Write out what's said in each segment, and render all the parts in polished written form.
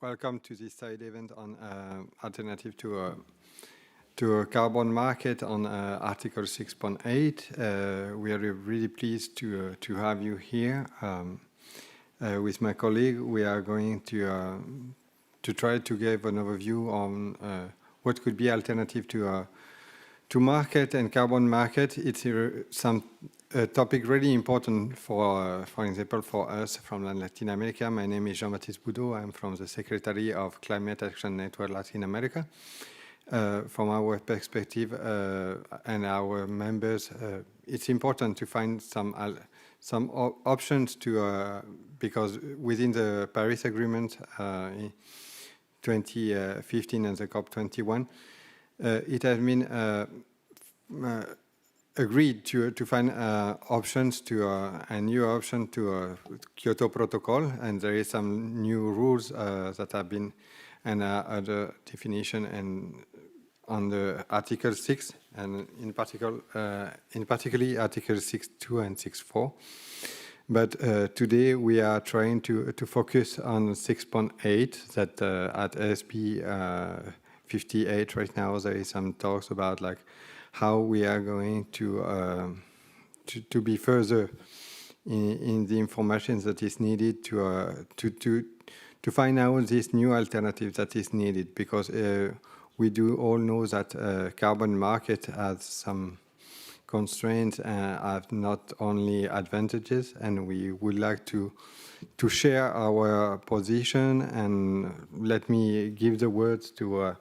welcome to this side event on alternative to a carbon market on Article 6.8. We are really pleased to have you here. With my colleague, we are going to try to give an overview on what could be alternative to market and carbon market. It's a topic really important for example, for us from Latin America. My name is Jean-Baptiste Boudot. I'm from the Secretary of Climate Action Network Latin America. From our perspective and our members, it's important to find some options to because within the Paris Agreement in 2015 and the COP21, it has been agreed to find options to a new option to Kyoto Protocol, and there is some new rules that have been and other definition and on the Article 6 and in particular Article 6.2 and 6.4. But today we are trying to focus on 6.8 that at ASP 58 right now there is some talks about like how we are going to be further in the information that is needed to find out this new alternative that is needed, because we do all know that carbon market has some constraints and have not only advantages, and we would like to share our position. And let me give the words to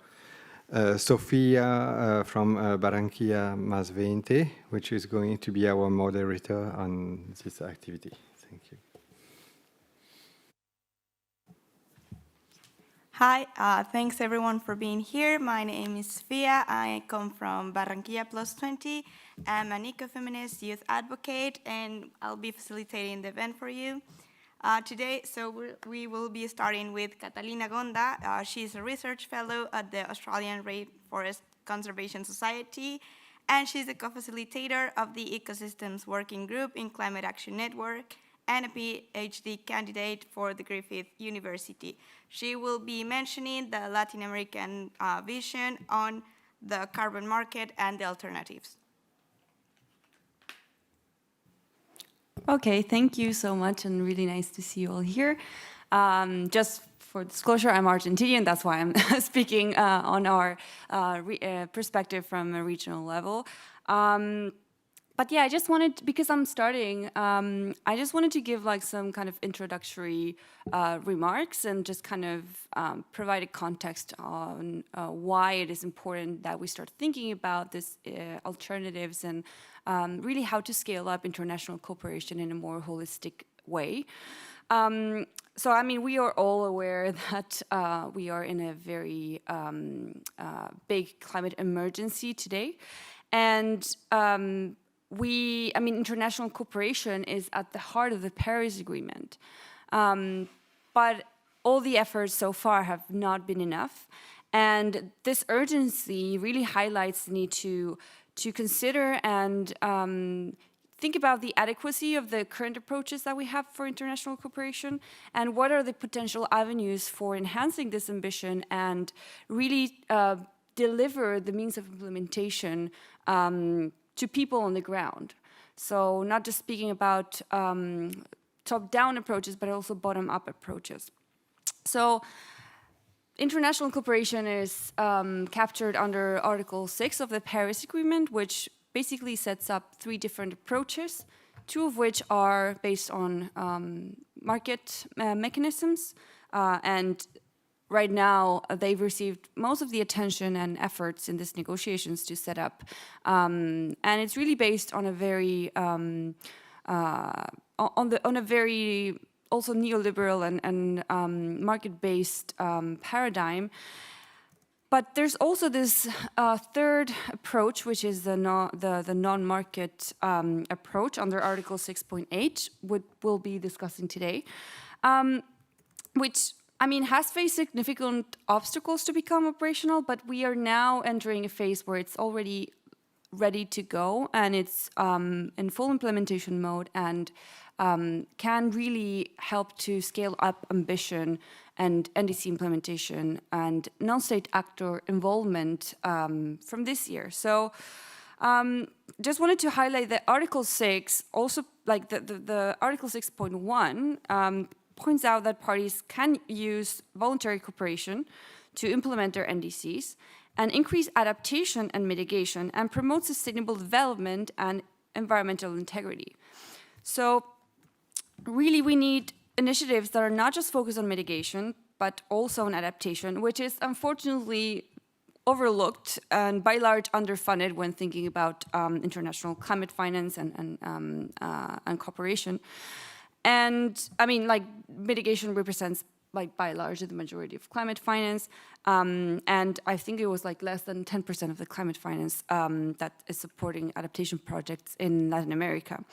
Sofia from Barranquilla+20, which is going to be our moderator on this activity. Thank you. Hi, thanks everyone for being here. My name is Sofia. I come from Barranquilla+20. I'm an ecofeminist youth advocate, and I'll be facilitating the event for you today. So we will be starting with Catalina Gonda. She's a research fellow at the Australian Rainforest Conservation Society, and she's a co-facilitator of the Ecosystems Working Group in Climate Action Network and a PhD candidate for the Griffith University. She will be mentioning the Latin American vision on the carbon market and the alternatives. Okay, thank you so much, and really nice to see you all here. Just for disclosure, I'm Argentinian, that's why I'm speaking on our perspective from a regional level. But yeah, I just wanted, because I'm starting, I just wanted to give like some kind of introductory remarks and just kind of provide a context on why it is important that we start thinking about this alternatives and really how to scale up international cooperation in a more holistic way. So, I mean, we are all aware that we are in a very big climate emergency today. And international cooperation is at the heart of the Paris Agreement. But all the efforts so far have not been enough. And this urgency really highlights the need to consider and think about the adequacy of the current approaches that we have for international cooperation, and what are the potential avenues for enhancing this ambition and really deliver the means of implementation to people on the ground. So not just speaking about top-down approaches, but also bottom-up approaches. So international cooperation is captured under Article 6 of the Paris Agreement, which basically sets up 3 different approaches, 2 of which are based on market mechanisms, and right now, they've received most of the attention and efforts in these negotiations to set up. And it's really based on a very, on a very also neoliberal and market-based paradigm. But there's also this third approach, which is the non-market approach under Article 6.8, which we'll be discussing today, which has faced significant obstacles to become operational, but we are now entering a phase where it's already ready to go, and it's in full implementation mode, and can really help to scale up ambition and NDC implementation and non-state actor involvement from this year. So just wanted to highlight that Article 6, also like the Article 6.1 points out that parties can use voluntary cooperation to implement their NDCs and increase adaptation and mitigation and promote sustainable development and environmental integrity. So really we need initiatives that are not just focused on mitigation, but also on adaptation, which is unfortunately overlooked and by large underfunded when thinking about international climate finance and cooperation. And I mean, like, mitigation represents, like, by large the majority of climate finance, and I think it was like less than 10% of the climate finance that is supporting adaptation projects in Latin America.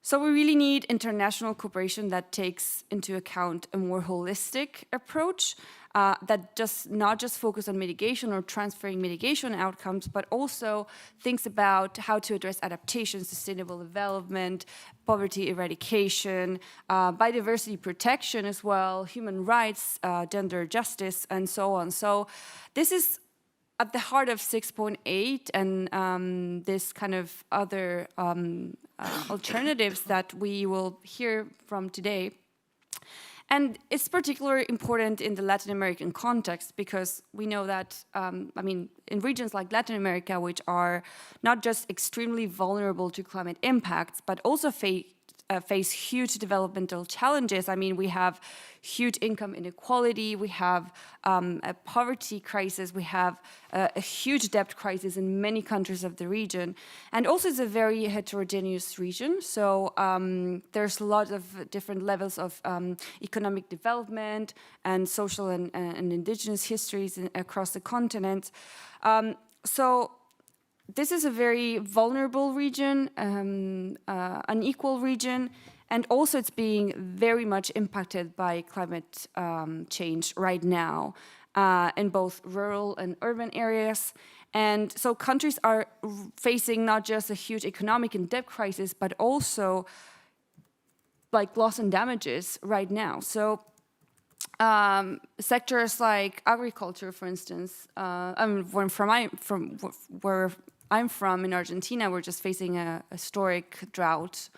So we really need international cooperation that takes into account a more holistic approach that does not just focus on mitigation or transferring mitigation outcomes, but also thinks about how to address adaptation, sustainable development, poverty eradication, biodiversity protection as well, human rights, gender justice, and so on. So this is at the heart of 6.8 and this kind of other alternatives that we will hear from today. And it's particularly important in the Latin American context because we know that, I mean, in regions like Latin America, which are not just extremely vulnerable to climate impacts, but also face huge developmental challenges. I mean, we have huge income inequality, we have a poverty crisis, we have a huge debt crisis in many countries of the region. And also it's a very heterogeneous region, so there's a lot of different levels of economic development and social and indigenous histories across the continent. So this is a very vulnerable region, unequal region, and also it's being very much impacted by climate change right now in both rural and urban areas. And so countries are facing not just a huge economic and debt crisis, but also like loss and damages right now. So sectors like agriculture, for instance, where I'm from in Argentina, we're just facing a historic drought,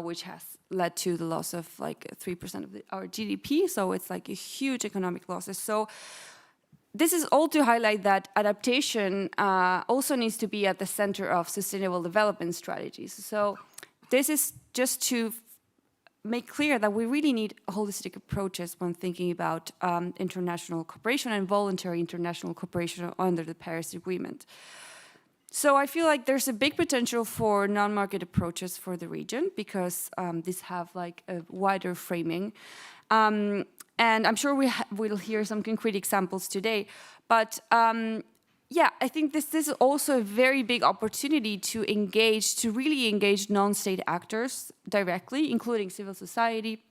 which has led to the loss of like 3% of our GDP. So it's like a huge economic losses. So this is all to highlight that adaptation also needs to be at the center of sustainable development strategies. So this is just to make clear that we really need holistic approaches when thinking about international cooperation and voluntary international cooperation under the Paris Agreement. So I feel like there's a big potential for non-market approaches for the region because these have like a wider framing. And I'm sure we'll hear some concrete examples today. But yeah, I think this is also a very big opportunity to really engage non-state actors directly, including civil society,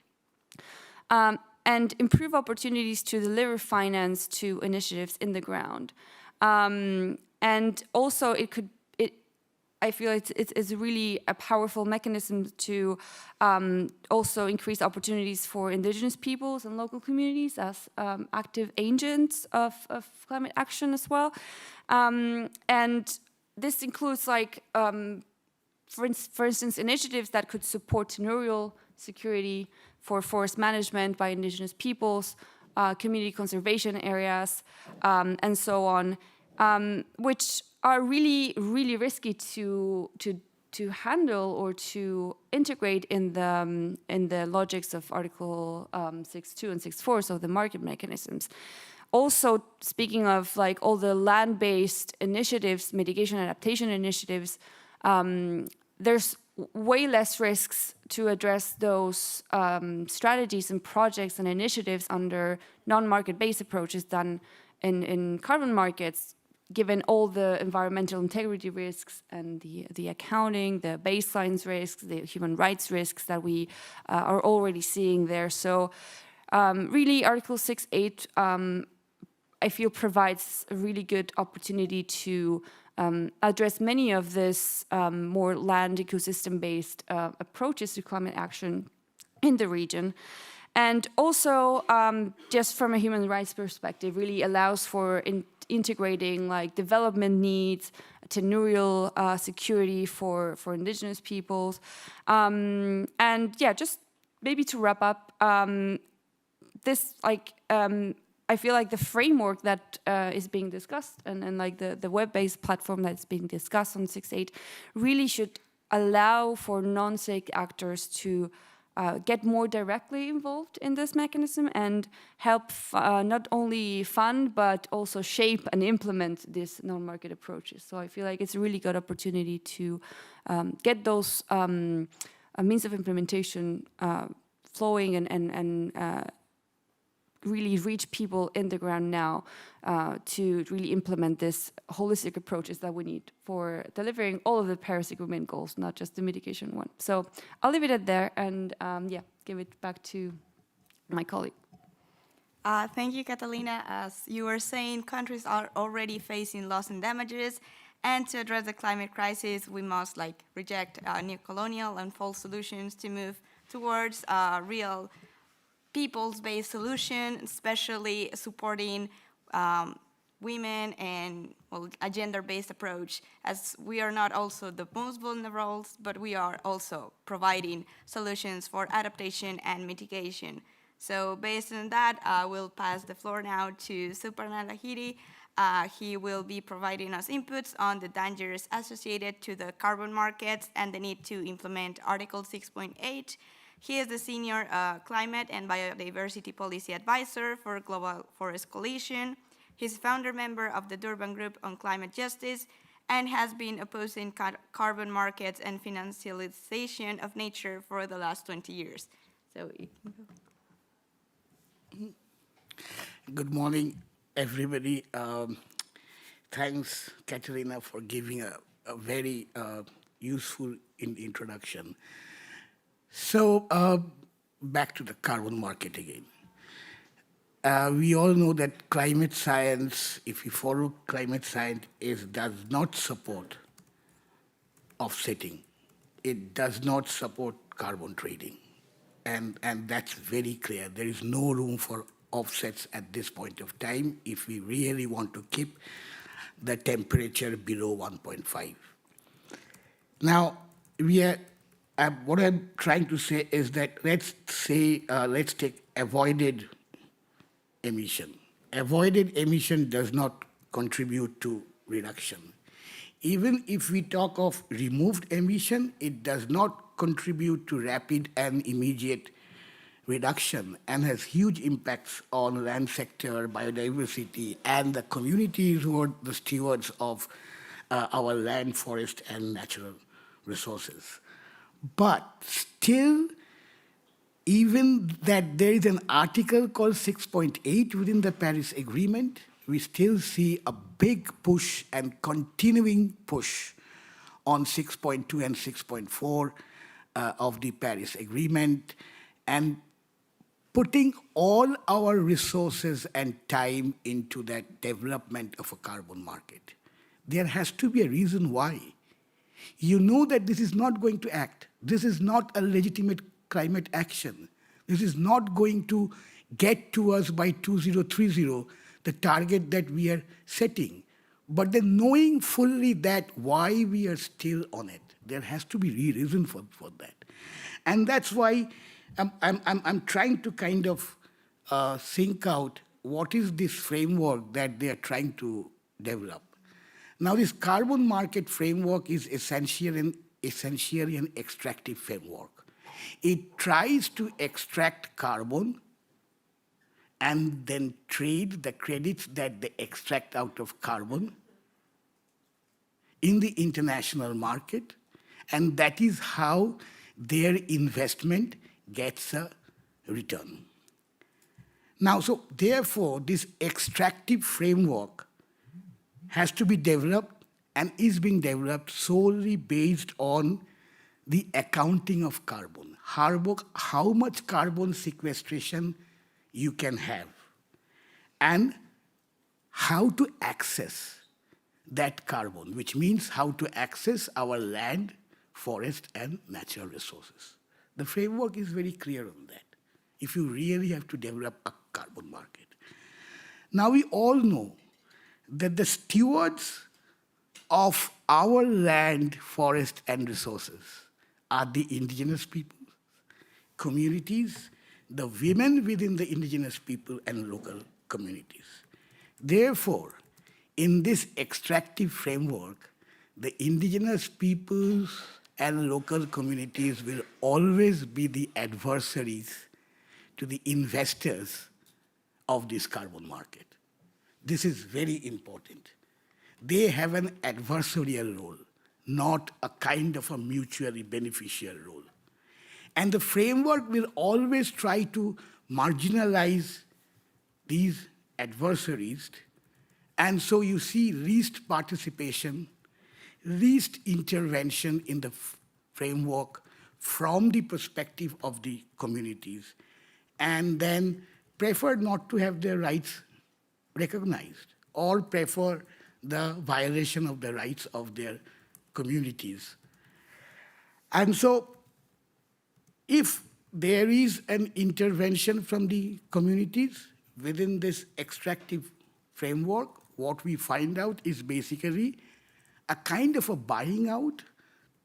and improve opportunities to deliver finance to initiatives in the ground. And also, I feel it's really a powerful mechanism to also increase opportunities for indigenous peoples and local communities as active agents of climate action as well. And this includes, like, for instance, initiatives that could support tenurial security for forest management by indigenous peoples, community conservation areas, and so on. Which are really, really risky to handle or to integrate in the logics of Article 6.2 and 6.4, so the market mechanisms. Also, speaking of like all the land-based initiatives, mitigation adaptation initiatives, there's way less risks to address those strategies and projects and initiatives under non-market-based approaches than in carbon markets, given all the environmental integrity risks and the accounting, the baselines risks, the human rights risks that we are already seeing there. So really Article 6.8, I feel provides a really good opportunity to address many of this more land ecosystem-based approaches to climate action in the region. And also, just from a human rights perspective, really allows for integrating like development needs, tenurial security for indigenous peoples. And yeah, just maybe to wrap up, this like, I feel like the framework that is being discussed and like the web-based platform that's being discussed on 6.8 really should allow for non-state actors to get more directly involved in this mechanism and help not only fund but also shape and implement these non-market approaches. So I feel like it's a really good opportunity to get those means of implementation flowing and really reach people in the ground now to really implement this holistic approaches that we need for delivering all of the Paris Agreement goals, not just the mitigation one. So I'll leave it at there and yeah, give it back to my colleague. Thank you, Catalina. As you were saying, countries are already facing loss and damages, and to address the climate crisis, we must reject neocolonial and false solutions to move towards real peoples-based solution, especially supporting women and a gender-based approach, as we are not also the most vulnerable, but we are also providing solutions for adaptation and mitigation. So based on that, I will pass the floor now to Souparna Lahiri. He will be providing us inputs on the dangers associated to the carbon markets and the need to implement Article 6.8. He is the Senior Climate and Biodiversity Policy Advisor for Global Forest Coalition. He's founder member of the Durban Group on Climate Justice and has been opposing carbon markets and financialization of nature for the last 20 years. So you can go. Good morning, everybody. Thanks, Catalina, for giving a very useful introduction. So back to the carbon market again. We all know that climate science, if we follow climate science, does not support offsetting. It does not support carbon trading. And that's very clear. There is no room for offsets at this point of time if we really want to keep the temperature below 1.5. Now, what I'm trying to say is that let's take avoided emission. Avoided emission does not contribute to reduction. Even if we talk of removed emission, it does not contribute to rapid and immediate reduction and has huge impacts on land sector, biodiversity, and the communities who are the stewards of our land, forest, and natural resources. But still, even that there is an article called 6.8 within the Paris Agreement, we still see a big push and continuing push on 6.2 and 6.4 of the Paris Agreement, and putting all our resources and time into that development of a carbon market. There has to be a reason why. You know that this is not going to act. This is not a legitimate climate action. This is not going to get to us by 2030, the target that we are setting. But then knowing fully that why we are still on it, there has to be a reason for that. And that's why I'm trying to kind of think out what is this framework that they are trying to develop. Now, this carbon market framework is essentially an extractive framework. It tries to extract carbon and then trade the credits that they extract out of carbon in the international market, and that is how their investment gets a return. Now, so therefore, this extractive framework has to be developed and is being developed solely based on the accounting of carbon. How much carbon sequestration you can have, and how to access that carbon, which means how to access our land, forest, and natural resources. The framework is very clear on that, if you really have to develop a carbon market. Now we all know that the stewards of our land, forest, and resources are the indigenous people, communities, the women within the indigenous people, and local communities. Therefore, in this extractive framework, the indigenous peoples and local communities will always be the adversaries to the investors of this carbon market. This is very important. They have an adversarial role, not a kind of a mutually beneficial role. And the framework will always try to marginalize these adversaries. And so you see least participation, least intervention in the framework from the perspective of the communities, and then prefer not to have their rights recognized or prefer the violation of the rights of their communities. And so if there is an intervention from the communities within this extractive framework, what we find out is basically a kind of a buying out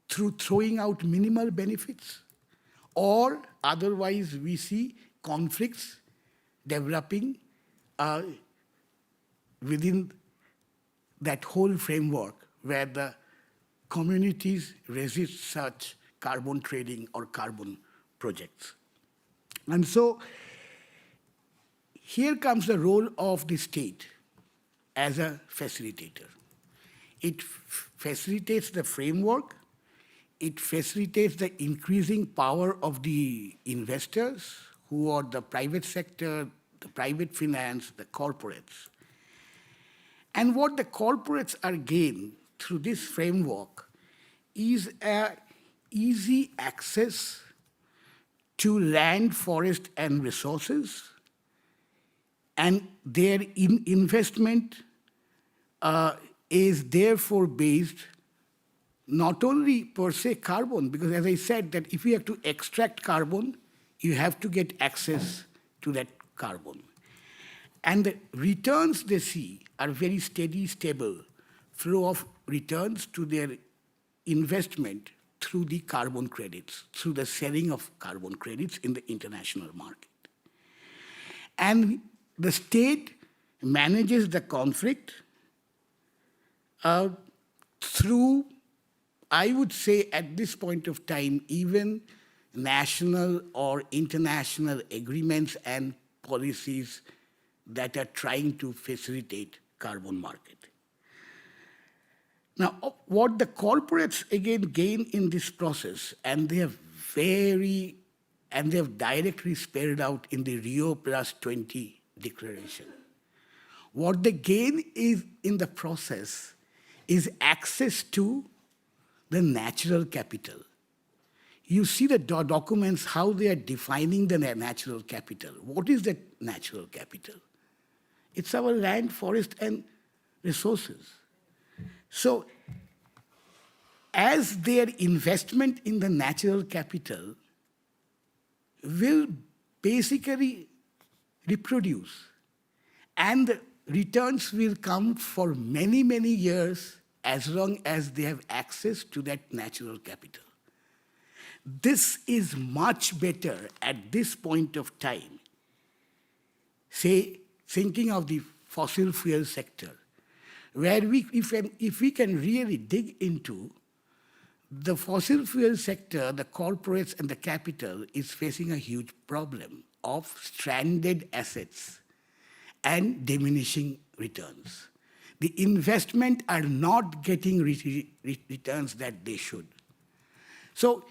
through throwing out minimal benefits, or otherwise we see conflicts developing within that whole framework where the communities resist such carbon trading or carbon projects. And so here comes the role of the state as a facilitator. It facilitates the framework, it facilitates the increasing power of the investors who are the private sector, the private finance, the corporates. And what the corporates are gained through this framework is a easy access to land, forest, and resources, and their investment is therefore based not only per se carbon, because as I said that if you have to extract carbon, you have to get access to that carbon. And the returns they see are very steady, stable flow of returns to their investment through the carbon credits, through the selling of carbon credits in the international market. And the state manages the conflict through, I would say at this point of time, even national or international agreements and policies that are trying to facilitate carbon market. Now, what the corporates again gain in this process, and they have directly spelled out in the Rio +20 declaration. What they gain is in the process is access to the natural capital. You see the documents, how they are defining the natural capital. What is that natural capital? It's our land, forest, and resources. So as their investment in the natural capital will basically reproduce, and the returns will come for many, many years as long as they have access to that natural capital. This is much better at this point of time, say, thinking of the fossil fuel sector, where if we can really dig into the fossil fuel sector, the corporates and the capital is facing a huge problem of stranded assets and diminishing returns. The investment are not getting returns that they should. So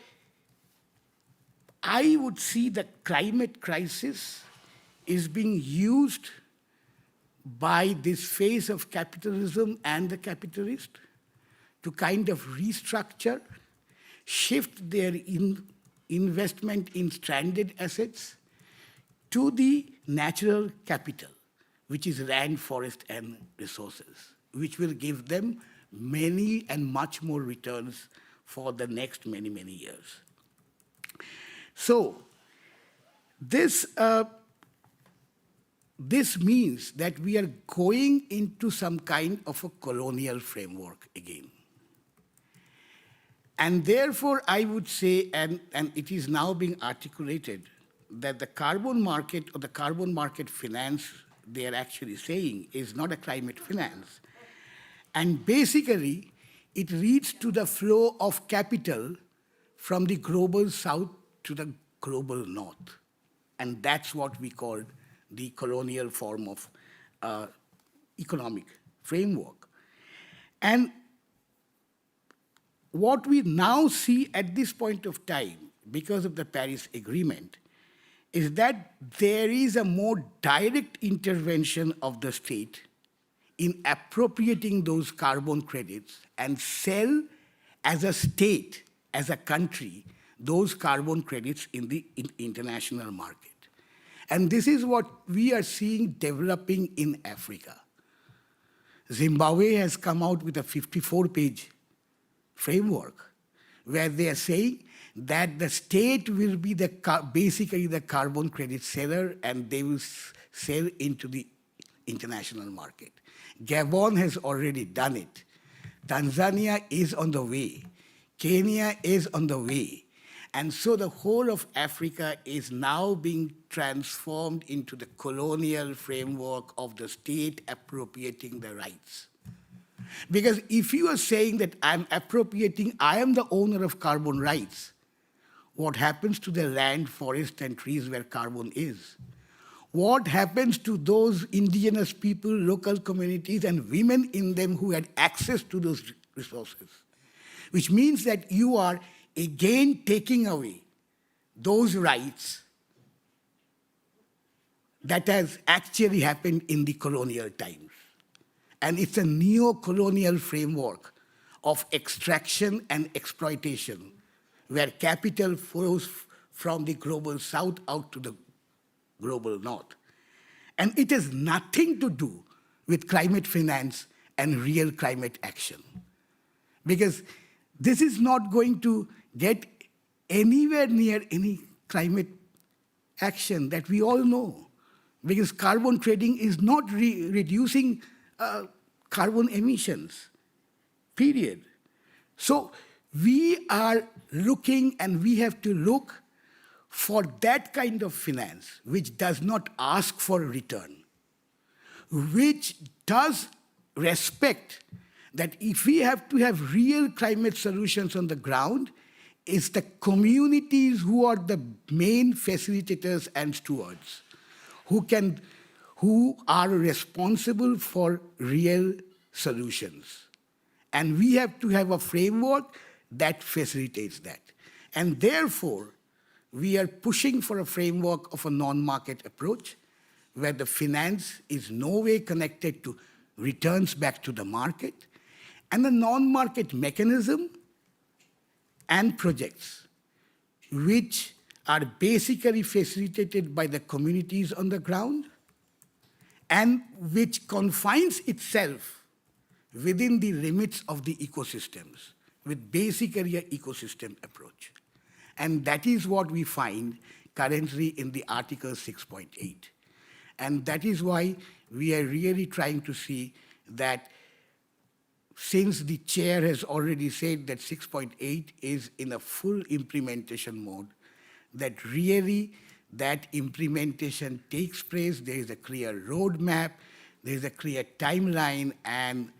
I would see the climate crisis is being used by this phase of capitalism and the capitalist to kind of restructure, shift their investment in stranded assets to the natural capital, which is land, forest, and resources. which will give them many and much more returns for the next many, many years. So this means that we are going into some kind of a colonial framework again. And therefore, I would say, and it is now being articulated, that the carbon market or the carbon market finance they are actually saying is not a climate finance. And basically, it leads to the flow of capital from the global south to the global north. And that's what we call the colonial form of economic framework. And what we now see at this point of time, because of the Paris Agreement, is that there is a more direct intervention of the state in appropriating those carbon credits and sell as a state, as a country, those carbon credits in the international market. And this is what we are seeing developing in Africa. Zimbabwe has come out with a 54-page framework where they are saying that the state will be basically the carbon credit seller and they will sell into the international market. Gabon has already done it. Tanzania is on the way. Kenya is on the way. And so the whole of Africa is now being transformed into the colonial framework of the state appropriating the rights. Because if you are saying that I am the owner of carbon rights, what happens to the land, forest, and trees where carbon is? What happens to those indigenous people, local communities, and women in them who had access to those resources? Which means that you are again taking away those rights that has actually happened in the colonial times. And it's a neo-colonial framework of extraction and exploitation, where capital flows from the global south out to the global north. And it has nothing to do with climate finance and real climate action. Because this is not going to get anywhere near any climate action that we all know. Because carbon trading is not reducing carbon emissions, period. So we are looking and we have to look for that kind of finance which does not ask for return, which does respect that if we have to have real climate solutions on the ground, it's the communities who are the main facilitators and stewards, who are responsible for real solutions. And we have to have a framework that facilitates that. And therefore, we are pushing for a framework of a non-market approach where the finance is no way connected to returns back to the market, and a non-market mechanism and projects which are basically facilitated by the communities on the ground and which confines itself within the limits of the ecosystems with basically an ecosystem approach. And that is what we find currently in the Article 6.8. And that is why we are really trying to see that since the chair has already said that 6.8 is in a full implementation mode, that really that implementation takes place, there is a clear roadmap, there is a clear timeline, and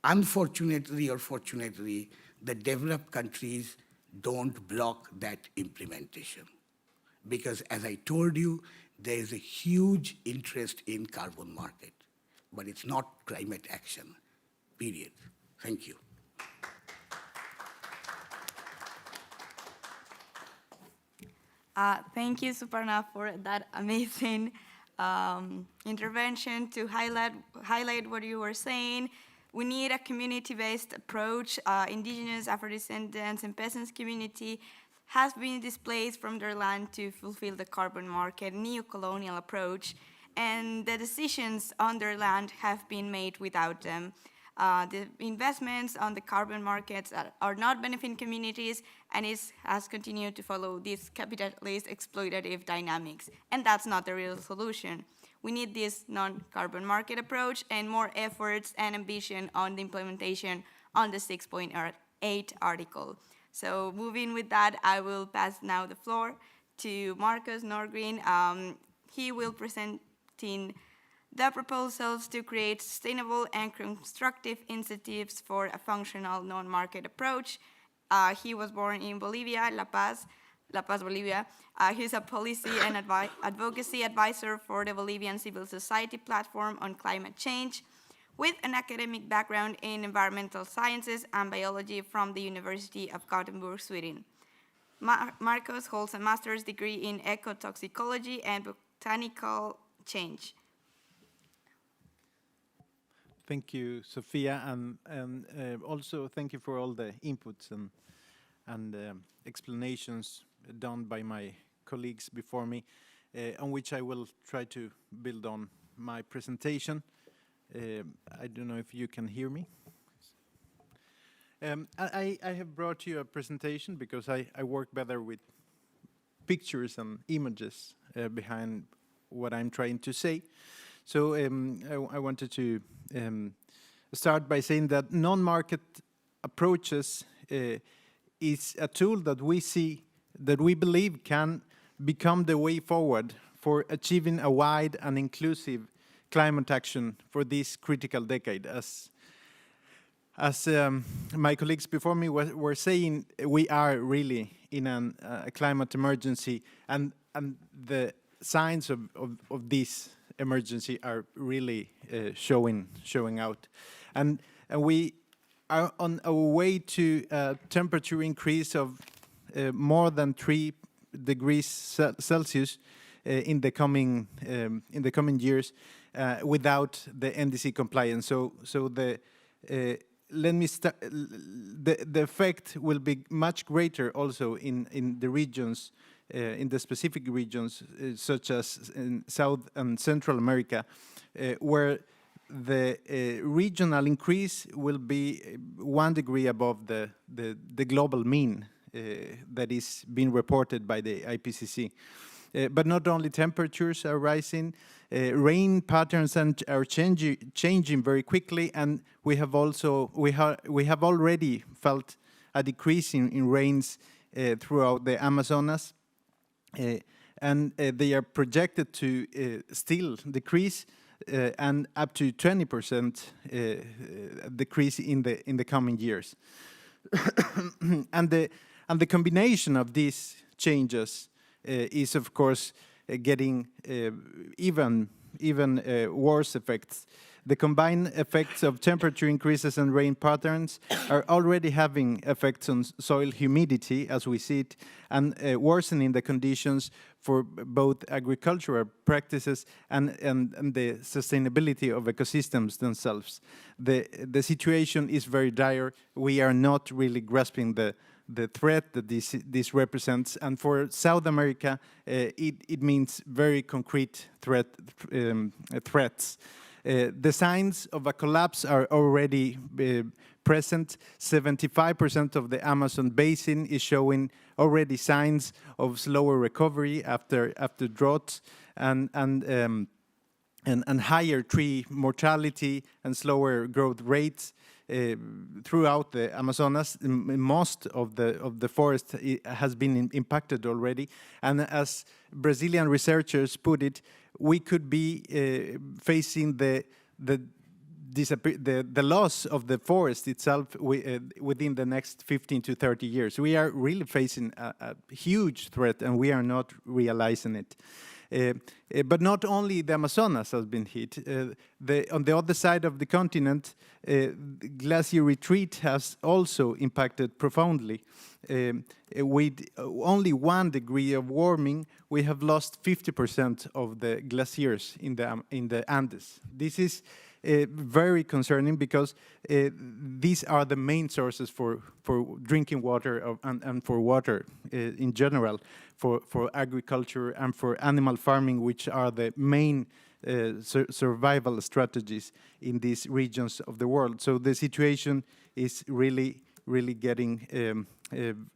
unfortunately or fortunately, the developed countries don't block that implementation. Because as I told you, there is a huge interest in carbon market, but it's not climate action, period. Thank you. Thank you, Souparna, for that amazing intervention to highlight what you were saying. We need a community-based approach. Indigenous, afrodescendants, and peasants community has been displaced from their land to fulfill the carbon market, neo-colonial approach. and the decisions on their land have been made without them. The investments on the carbon markets are not benefiting communities, and it has continued to follow these capitalist exploitative dynamics. And that's not the real solution. We need this non-carbon market approach and more efforts and ambition on the implementation on the 6.8 article. So moving with that, I will pass now the floor to Marcus Nordgren. He will present the proposals to create sustainable and constructive incentives for a functional non-market approach. He was born in Bolivia, La Paz, Bolivia. He's a policy and advocacy advisor for the Bolivian Civil Society Platform on Climate Change, with an academic background in environmental sciences and biology from the University of Gothenburg, Sweden. Marcos holds a master's degree in ecotoxicology and botanical change. Thank you, Sofia, and also thank you for all the inputs and explanations done by my colleagues before me, on which I will try to build on my presentation. I don't know if you can hear me. I have brought you a presentation because I work better with pictures and images behind what I'm trying to say. So I wanted to start by saying that non-market approaches is a tool that we believe can become the way forward for achieving a wide and inclusive climate action for this critical decade. As my colleagues before me were saying, we are really in a climate emergency, and the signs of this emergency are really showing out, and we are on our way to a temperature increase of more than 3 degrees Celsius in the coming years without the NDC compliance. So the let me start. The effect will be much greater also in the regions. In the specific regions, such as in South and Central America, where the regional increase will be 1 degree above the global mean that is being reported by the IPCC. But not only temperatures are rising, rain patterns are changing very quickly, and we have already felt a decrease in rains throughout the Amazonas. And they are projected to still decrease and up to 20% decrease in the coming years. and the combination of these changes is, of course, getting even worse effects. The combined effects of temperature increases and rain patterns are already having effects on soil humidity, as we see it, and worsening the conditions for both agricultural practices and the sustainability of ecosystems themselves. The situation is very dire. We are not really grasping the threat that this represents, and for South America, it means very concrete threats. The signs of a collapse are already present. 75% of the Amazon basin is showing already signs of slower recovery after droughts, and higher tree mortality and slower growth rates throughout the Amazonas. Most of the forest has been impacted already, and as Brazilian researchers put it, we could be facing the loss of the forest itself within the next 15 to 30 years. We are really facing a huge threat, and we are not realizing it. But not only the Amazonas has been hit. On the other side of the continent, glacier retreat has also impacted profoundly. With only 1 degree of warming, we have lost 50% of the glaciers in the Andes. This is very concerning because these are the main sources for drinking water and for water in general, for agriculture and for animal farming, which are the main survival strategies in these regions of the world. So the situation is really getting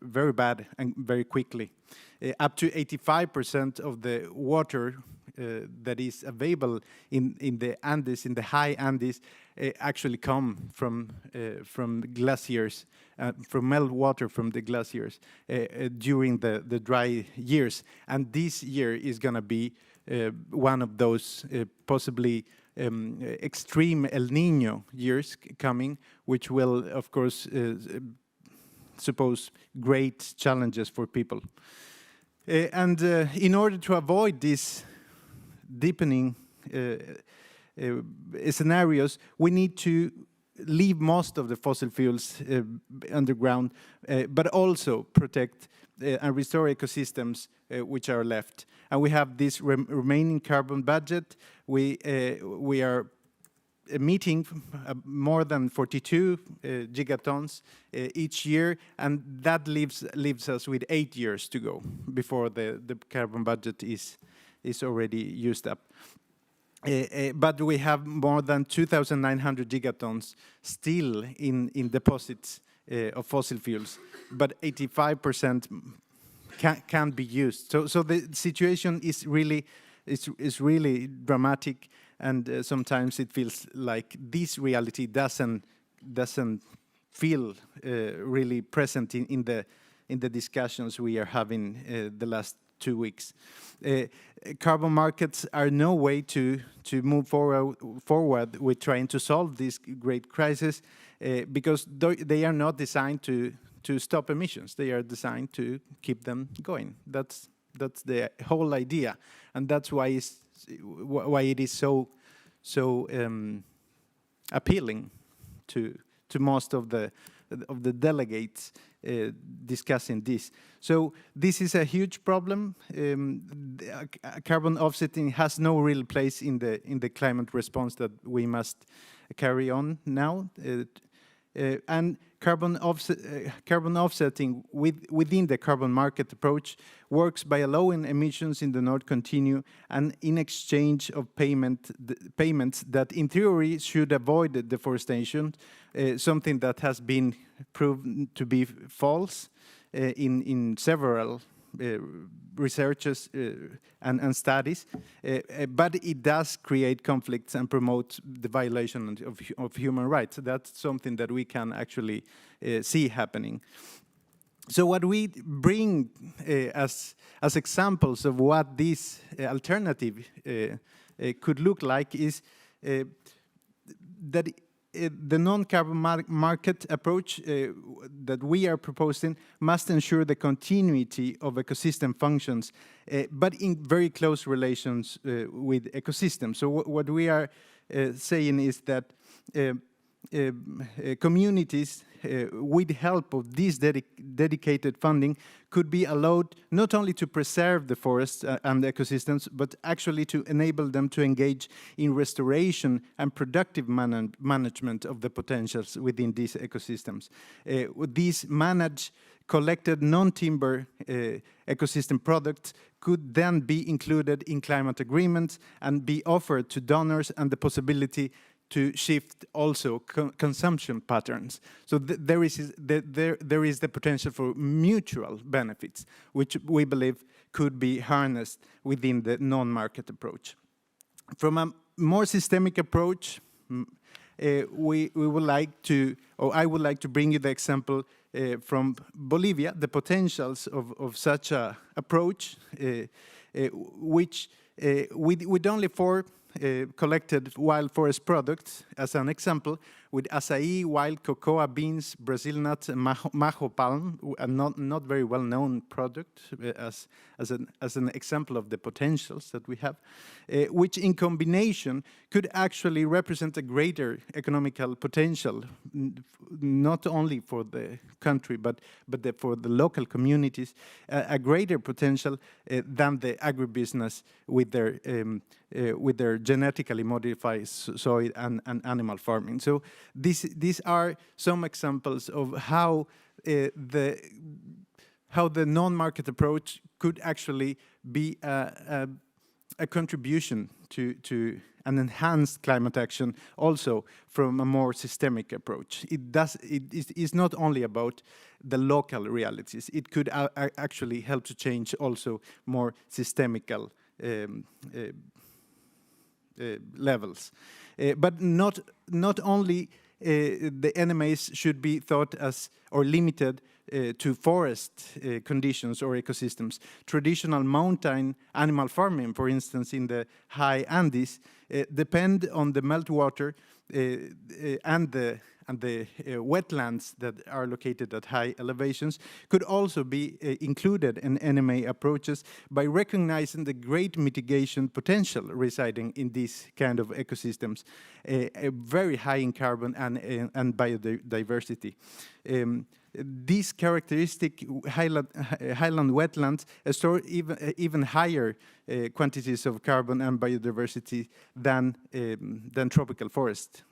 very bad and very quickly. Up to 85% of the water that is available in the Andes, in the high Andes, actually come from glaciers, from meltwater from the glaciers during the dry years. And this year is going to be one of those possibly extreme El Nino years coming, which will, of course, suppose great challenges for people. And in order to avoid this deepening scenarios, we need to leave most of the fossil fuels underground, but also protect and restore ecosystems which are left. And we have this remaining carbon budget. We are meeting more than 42 gigatons each year, and that leaves us with 8 years to go before the carbon budget is already used up. But we have more than 2,900 gigatons still in deposits of fossil fuels, but 85% can't be used. So the situation is really dramatic, and sometimes it feels like this reality doesn't feel really present in the discussions we are having the last 2 weeks. Carbon markets are no way to move forward with trying to solve this great crisis because they are not designed to stop emissions. They are designed to keep them going. That's the whole idea, and that's why it is so appealing to most of the delegates discussing this. So this is a huge problem. Carbon offsetting has no real place in the climate response that we must carry on now. And carbon offsetting within the carbon market approach works by allowing emissions in the North continue, and in exchange of payments that in theory should avoid deforestation, something that has been proven to be false in several researches and studies, but it does create conflicts and promote the violation of human rights. That's something that we can actually see happening. So what we bring as examples of what this alternative could look like is that the non-carbon market approach that we are proposing must ensure the continuity of ecosystem functions, but in very close relations with ecosystems. So what we are saying is that communities, with help of this dedicated funding, could be allowed not only to preserve the forests and the ecosystems, but actually to enable them to engage in restoration and productive management of the potentials within these ecosystems. These managed collected non-timber ecosystem products could then be included in climate agreements and be offered to donors, and the possibility to shift also consumption patterns. So there is the potential for mutual benefits, which we believe could be harnessed within the non-market approach. From a more systemic approach, we would like to, or I would like to bring you the example from Bolivia, the potentials of such a approach, which with only 4 collected wild forest products, as an example, with acai, wild cocoa beans, Brazil nuts, and majo palm, a not very well-known product as an example of the potentials that we have, which in combination could actually represent a greater economical potential, not only for the country, but for the local communities, a greater potential than the agribusiness with their genetically modified soil and animal farming. So these are some examples of how the non-market approach could actually be a a contribution to an enhanced climate action also from a more systemic approach. It is not only about the local realities. It could actually help to change also more systemical levels. But not only the NMAs should be thought as or limited to forest conditions or ecosystems. Traditional mountain animal farming, for instance, in the high Andes, depend on the meltwater and the wetlands that are located at high elevations, could also be included in NMA approaches by recognizing the great mitigation potential residing in these kind of ecosystems, very high in carbon and biodiversity. These characteristic highland wetlands store even higher quantities of carbon and biodiversity than tropical forest,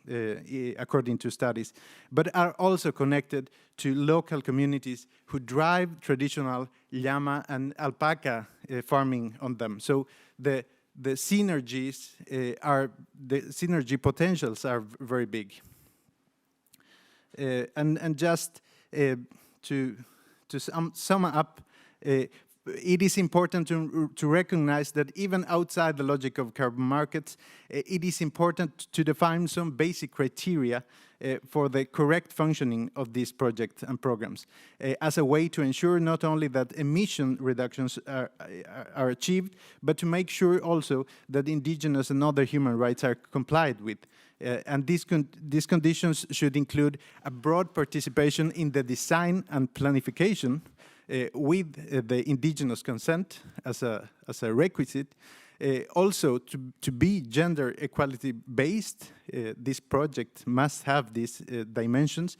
according to studies, but are also connected to local communities who drive traditional llama and alpaca farming on them. So the synergies the synergy potentials are very big. And just to sum up, it is important to recognize that even outside the logic of carbon markets, it is important to define some basic criteria for the correct functioning of these projects and programs as a way to ensure not only that emission reductions are achieved, but to make sure also that indigenous and other human rights are complied with. And these conditions should include a broad participation in the design and planification with the indigenous consent as a requisite. Also, to be gender equality based, this project must have these dimensions.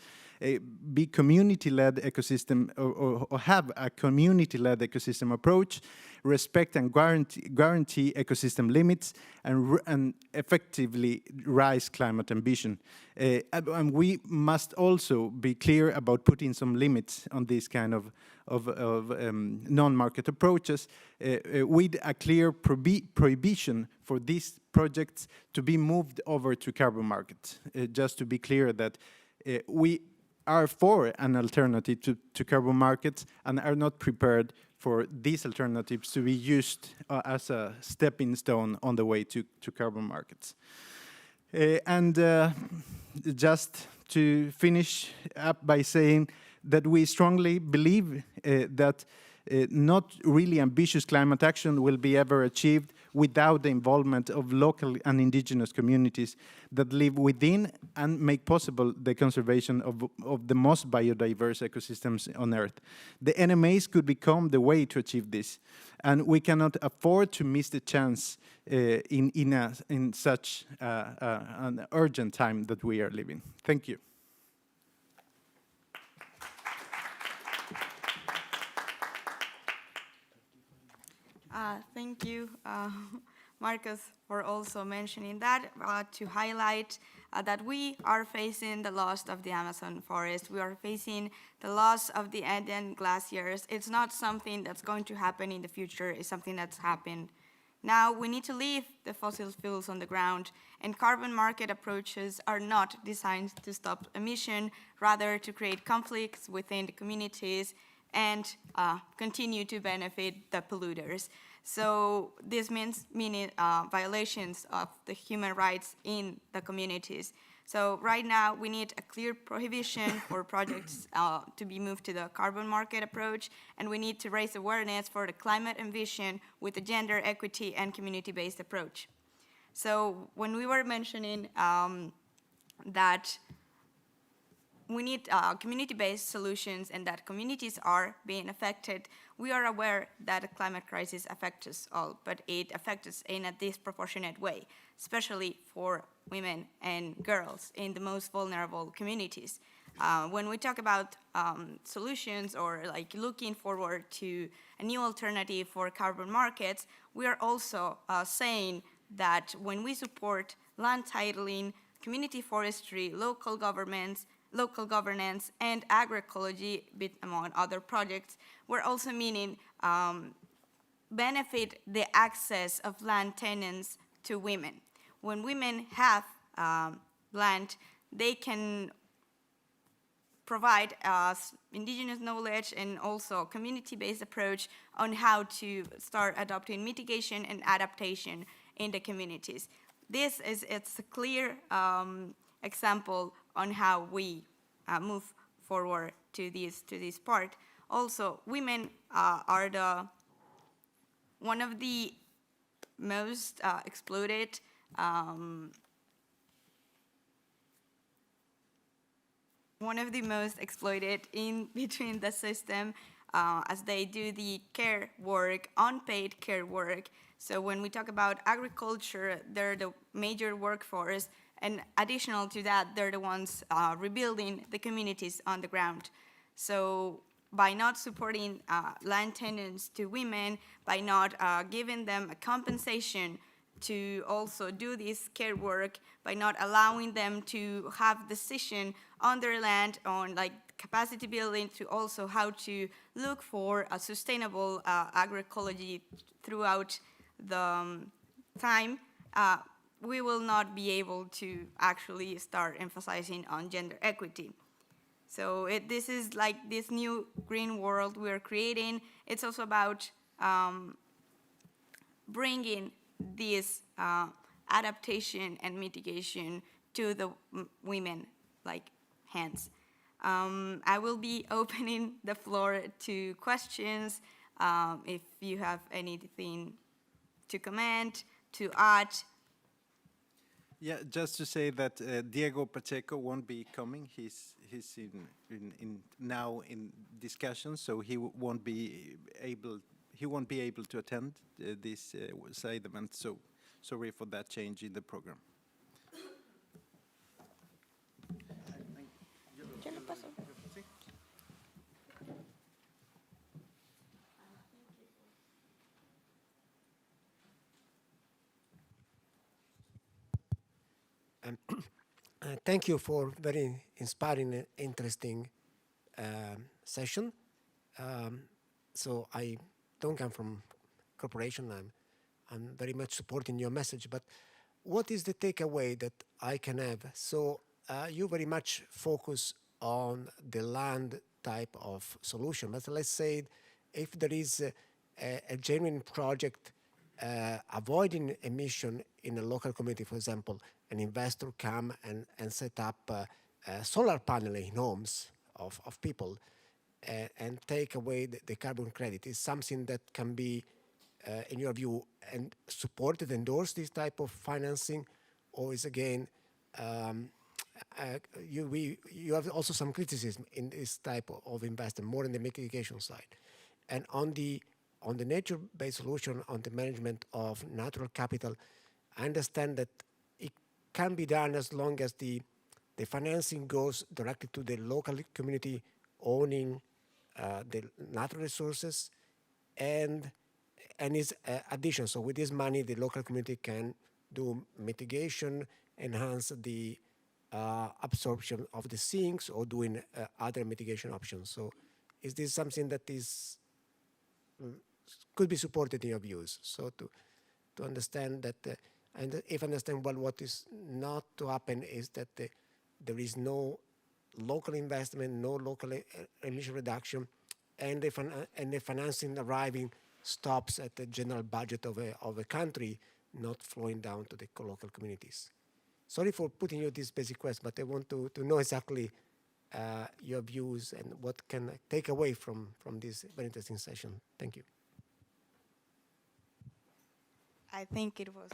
Be community-led ecosystem or have a community-led ecosystem approach, respect and guarantee ecosystem limits, and effectively rise climate ambition. And we must also be clear about putting some limits on these kind of non-market approaches with a clear prohibition for these projects to be moved over to carbon markets. Just to be clear that we are for an alternative to carbon markets and are not prepared for these alternatives to be used as a stepping stone on the way to carbon markets. Just to finish up by saying that we strongly believe that not really ambitious climate action will be ever achieved without the involvement of local and indigenous communities that live within and make possible the conservation of the most biodiverse ecosystems on Earth. The NMAs could become the way to achieve this, and we cannot afford to miss the chance in such an urgent time that we are living. Thank you. Thank you, Marcus, for also mentioning that, to highlight that we are facing the loss of the Amazon forest. We are facing the loss of the Andean glaciers. It's not something that's going to happen in the future. It's something that's happened. Now we need to leave the fossil fuels on the ground, and carbon market approaches are not designed to stop emission, rather to create conflicts within the communities and continue to benefit the polluters. So this meaning violations of the human rights in the communities. So right now we need a clear prohibition for projects to be moved to the carbon market approach, and we need to raise awareness for the climate ambition with a gender equity and community-based approach. So when we were mentioning that we need community-based solutions and that communities are being affected, we are aware that the climate crisis affects us all, but it affects us in a disproportionate way, especially for women and girls in the most vulnerable communities. When we talk about solutions or like looking forward to a new alternative for carbon markets, we are also saying that when we support land titling, community forestry, local governance, and agroecology, among other projects, we're also meaning benefit the access of land tenants to women. When women have land, they can provide us indigenous knowledge and also community-based approach on how to start adopting mitigation and adaptation in the communities. It's a clear example on how we move forward to this part. Also, women are one of the most exploited in between the system as they do the care work, unpaid care work. So when we talk about agriculture, they're the major workforce, and additional to that, they're the ones rebuilding the communities on the ground. So by not supporting land tenants to women, by not giving them a compensation to also do this care work, by not allowing them to have decision on their land, on like capacity building, to also how to look for a sustainable agroecology throughout the time, we will not be able to actually start emphasizing on gender equity. So this is like this new green world we're creating. It's also about bringing this adaptation and mitigation to the women like hands. I will be opening the floor to questions. If you have anything to comment, to add. Yeah, just to say that Diego Pacheco won't be coming. He's now in discussion, so he won't be able to attend this side event. So sorry for that change in the program. Thank you for very inspiring and interesting session. So I don't come from corporation. I'm very much supporting your message. But what is the takeaway that I can have? So you very much focus on the land type of solution. But let's say if there is a genuine project avoiding emission in a local community, for example, an investor come and set up a solar panel in homes of people and take away the carbon credit. Is something that can be, in your view, and supported, endorsed, this type of financing, or is again, you have also some criticism in this type of investment, more on the mitigation side. And on the nature-based solution, on the management of natural capital, I understand that it can be done as long as the financing goes directly to the local community owning the natural resources and is addition. So with this money, the local community can do mitigation, enhance the absorption of the sinks, or doing other mitigation options. So is this something that is could be supported in your views? So to understand that, and if understand well, what is not to happen is that there is no local investment, no local emission reduction, and the financing arriving stops at the general budget of a country, not flowing down to the local communities. Sorry for putting you this basic question, but I want to know exactly your views and what can I take away from this very interesting session. Thank you. I think it was.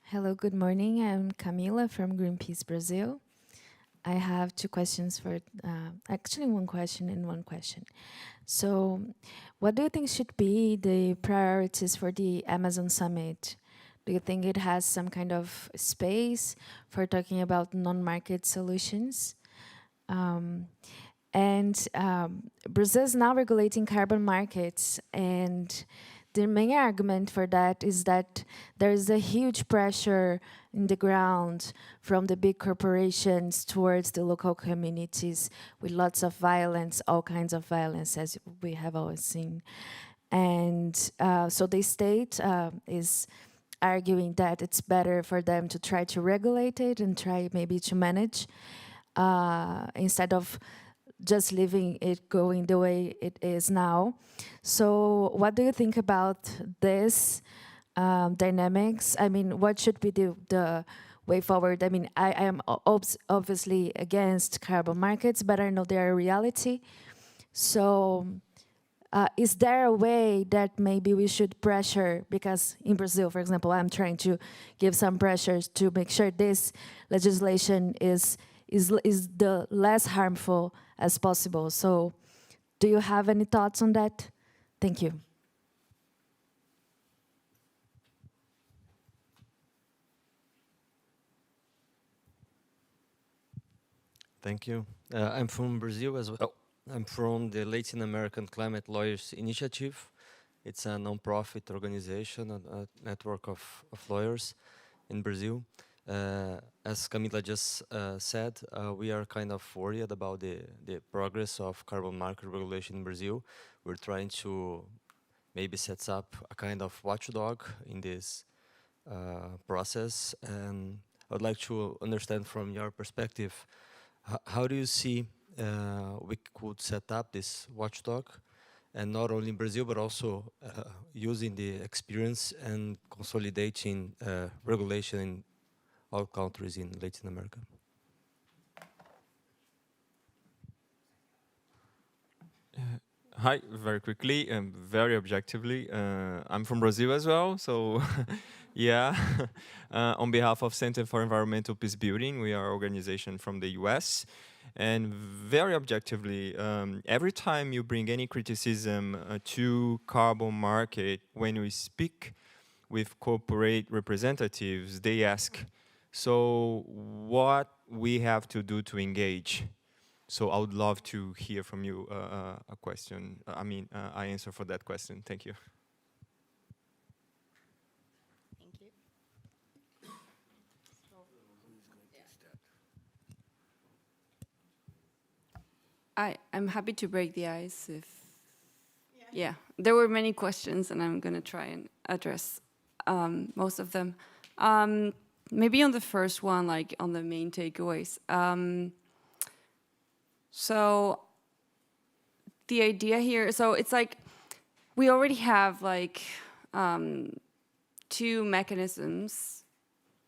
Hello, good morning. I'm Camila from Greenpeace Brazil. I have two questions for, actually one question and one question. So what do you think should be the priorities for the Amazon Summit? Do you think it has some kind of space for talking about non-market solutions? Brazil is now regulating carbon markets, and the main argument for that is that there is a huge pressure in the ground from the big corporations towards the local communities with lots of violence, all kinds of violence, as we have always seen. And so the state is arguing that it's better for them to try to regulate it and try maybe to manage instead of just leaving it going the way it is now. So what do you think about this dynamics? I mean, what should be the way forward? I mean, I am obviously against carbon markets, but I know they are a reality. So is there a way that maybe we should pressure, because in Brazil, for example, I'm trying to give some pressures to make sure this legislation is the less harmful as possible. So do you have any thoughts on that? Thank you. Thank you. I'm from Brazil as well. I'm from the Latin American Climate Lawyers Initiative. It's a non-profit organization, a network of lawyers in Brazil. As Camila just said, we are kind of worried about the progress of carbon market regulation in Brazil. We're trying to maybe set up a kind of watchdog in this process. And I'd like to understand from your perspective, how do you see we could set up this watchdog, and not only in Brazil, but also using the experience and consolidating regulation in all countries in Latin America? Hi, very quickly and very objectively. I'm from Brazil as well, so yeah. On behalf of Center for Environmental Peace Building, we are an organization from the US. And very objectively, every time you bring any criticism to carbon market, when we speak with corporate representatives, they ask, so what we have to do to engage? So I would love to hear from you a question. I answer for that question. Thank you. Thank you. I'm happy to break the ice if... Yeah, there were many questions and I'm going to try and address most of them. Maybe on the first one, like on the main takeaways. So the idea here, so it's like we already have like 2 mechanisms,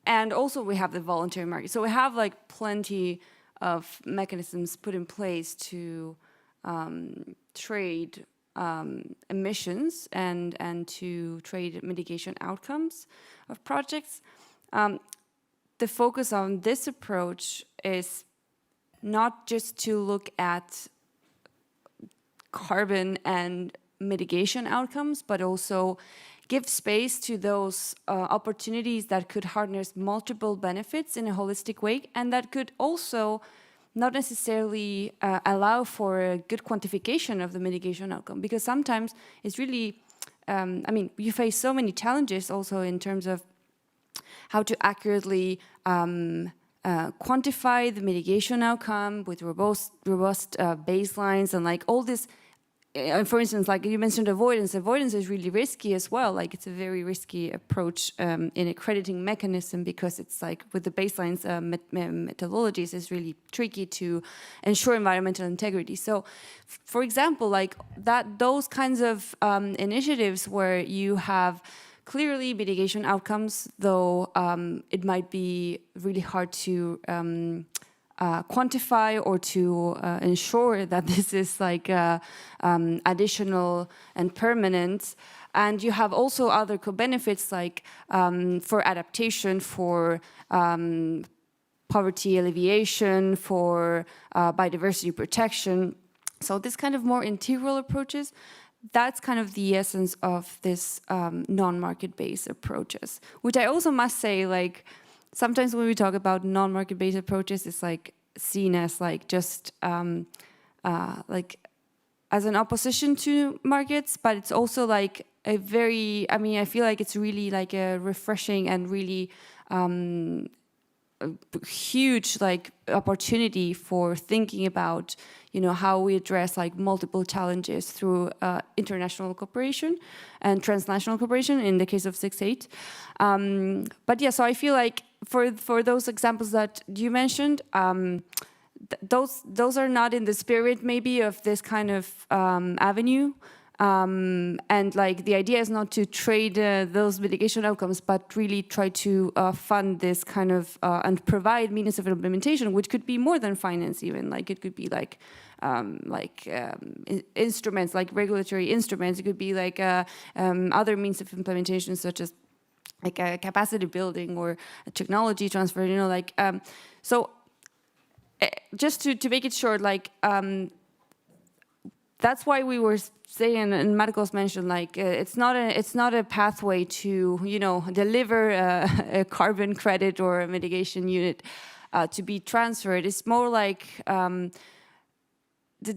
and also we have the voluntary market. So we have like plenty of mechanisms put in place to trade emissions and to trade mitigation outcomes of projects. The focus on this approach is not just to look at carbon and mitigation outcomes, but also give space to those opportunities that could harness multiple benefits in a holistic way, and that could also not necessarily allow for a good quantification of the mitigation outcome, because sometimes it's really, you face so many challenges also in terms of how to accurately quantify the mitigation outcome with robust baselines and like all this. For instance, like you mentioned avoidance. Avoidance is really risky as well. Like it's a very risky approach in a crediting mechanism, because it's like with the baselines methodologies, it's really tricky to ensure environmental integrity. So, for example, like those kinds of initiatives where you have clearly mitigation outcomes, though it might be really hard to quantify or to ensure that this is like additional and permanent. And you have also other co-benefits like for adaptation, for poverty alleviation, for biodiversity protection. So this kind of more integral approaches, that's kind of the essence of this non-market-based approaches, which I also must say, like, sometimes when we talk about non-market-based approaches, it's like seen as like just like as an opposition to markets, but it's also like a very, I mean, I feel like it's really like a refreshing and really huge like opportunity for thinking about, you know, how we address like multiple challenges through international cooperation and transnational cooperation in the case of 6-8. But yeah, so I feel like for those examples that you mentioned, those are not in the spirit maybe of this kind of avenue. And like the idea is not to trade those mitigation outcomes, but really try to fund this kind of and provide means of implementation, which could be more than finance even. Like it could be like instruments, like regulatory instruments. It could be like other means of implementation, such as like a capacity building or a technology transfer. You know, like so. Just to make it short, like that's why we were saying, and Marcos mentioned, like it's not a pathway to, you know, deliver a carbon credit or a mitigation unit to be transferred. It's more like the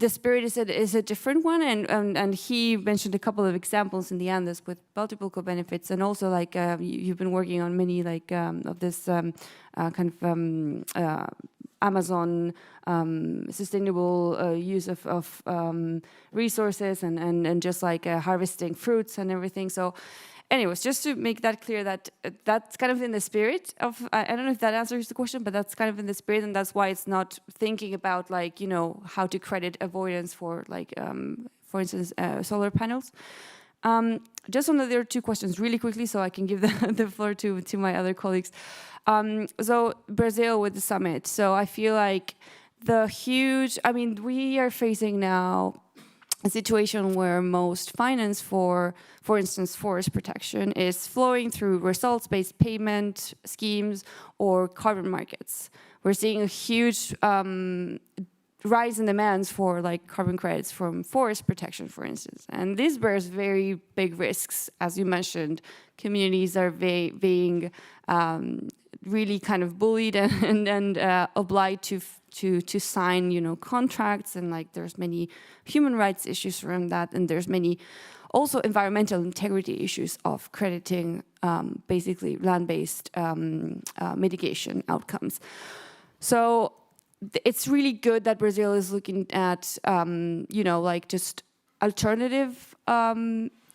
spirit is a different one, and he mentioned a couple of examples in the Andes with multiple co-benefits, and also like you've been working on many like of this kind of Amazon sustainable use of resources and just like harvesting fruits and everything. So anyways, just to make that clear, that that's kind of in the spirit of, I don't know if that answers the question, but that's kind of in the spirit, and that's why it's not thinking about like, you know, how to credit avoidance for like, for instance, solar panels. Just on the other two questions really quickly so I can give the floor to my other colleagues. So Brazil with the summit. So I feel like we are facing now a situation where most finance for instance, forest protection is flowing through results-based payment schemes or carbon markets. We're seeing a huge rise in demands for like carbon credits from forest protection, for instance. And this bears very big risks. As you mentioned, communities are being really kind of bullied and obliged to sign, you know, contracts, and like there's many human rights issues around that, and there's many also environmental integrity issues of crediting basically land-based mitigation outcomes. So it's really good that Brazil is looking at, you know, like just alternative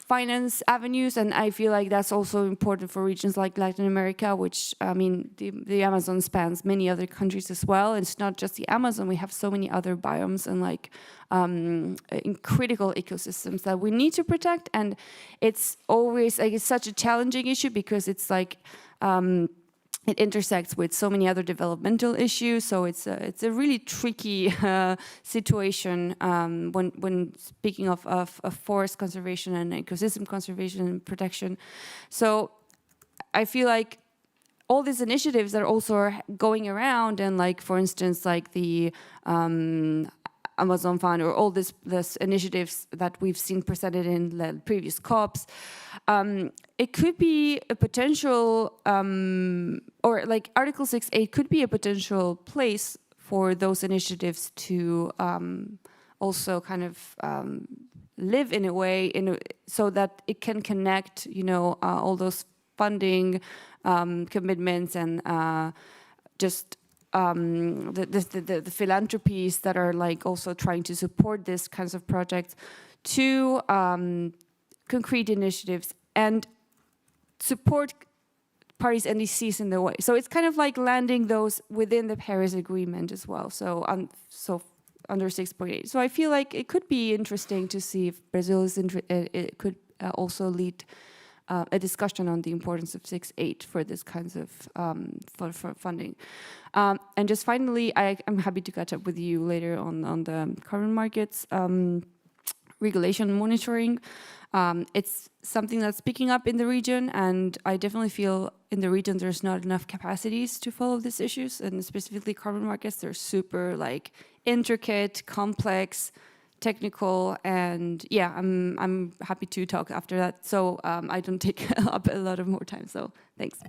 finance avenues, and I feel like that's also important for regions like Latin America, which, I mean, the Amazon spans many other countries as well. And it's not just the Amazon, we have so many other biomes and like in critical ecosystems that we need to protect. And it's always, like, it's such a challenging issue because it's like, it intersects with so many other developmental issues, so it's a really tricky situation when speaking of forest conservation and ecosystem conservation and protection. So I feel like all these initiatives that also are going around, and like for instance like the Amazon Fund or all these initiatives that we've seen presented in the previous COPs, it could be a potential, or like Article 6.8 could be a potential place for those initiatives to also kind of live in a way so that it can connect, you know, all those funding commitments and just the philanthropies that are like also trying to support this kinds of projects to concrete initiatives and support parties' NDCs in the way. So it's kind of like landing those within the Paris Agreement as well. So under 6.8. So I feel like it could be interesting to see if Brazil is it could also lead a discussion on the importance of 6.8 for this kinds of for funding. And just finally, I'm happy to catch up with you later on the carbon markets regulation monitoring. It's something that's picking up in the region, and I definitely feel in the region there's not enough capacities to follow these issues, and specifically carbon markets. They're super like intricate, complex, technical, and yeah, I'm happy to talk after that. So I don't take up a lot of more time. So thanks.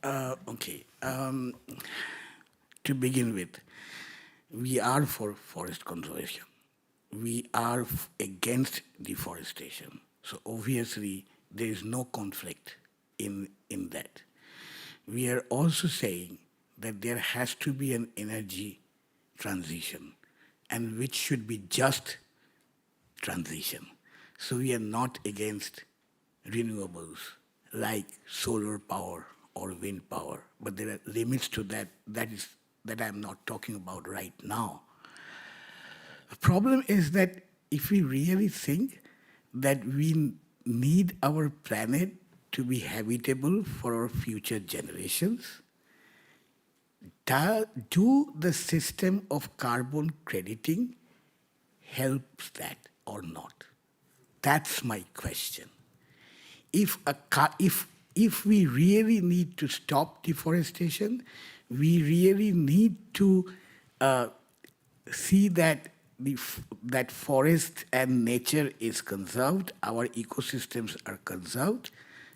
Okay. To begin with, we are for forest conservation. We are against deforestation. So obviously, there is no conflict in that. We are also saying that there has to be an energy transition, and which should be just transition. So we are not against renewables like solar power or wind power, but there are limits to that. That I'm not talking about right now. The problem is that if we really think that we need our planet to be habitable for our future generations, do the system of carbon crediting helps that or not? That's my question. If we really need to stop deforestation, we really need to see that that forest and nature is conserved, our ecosystems are conserved,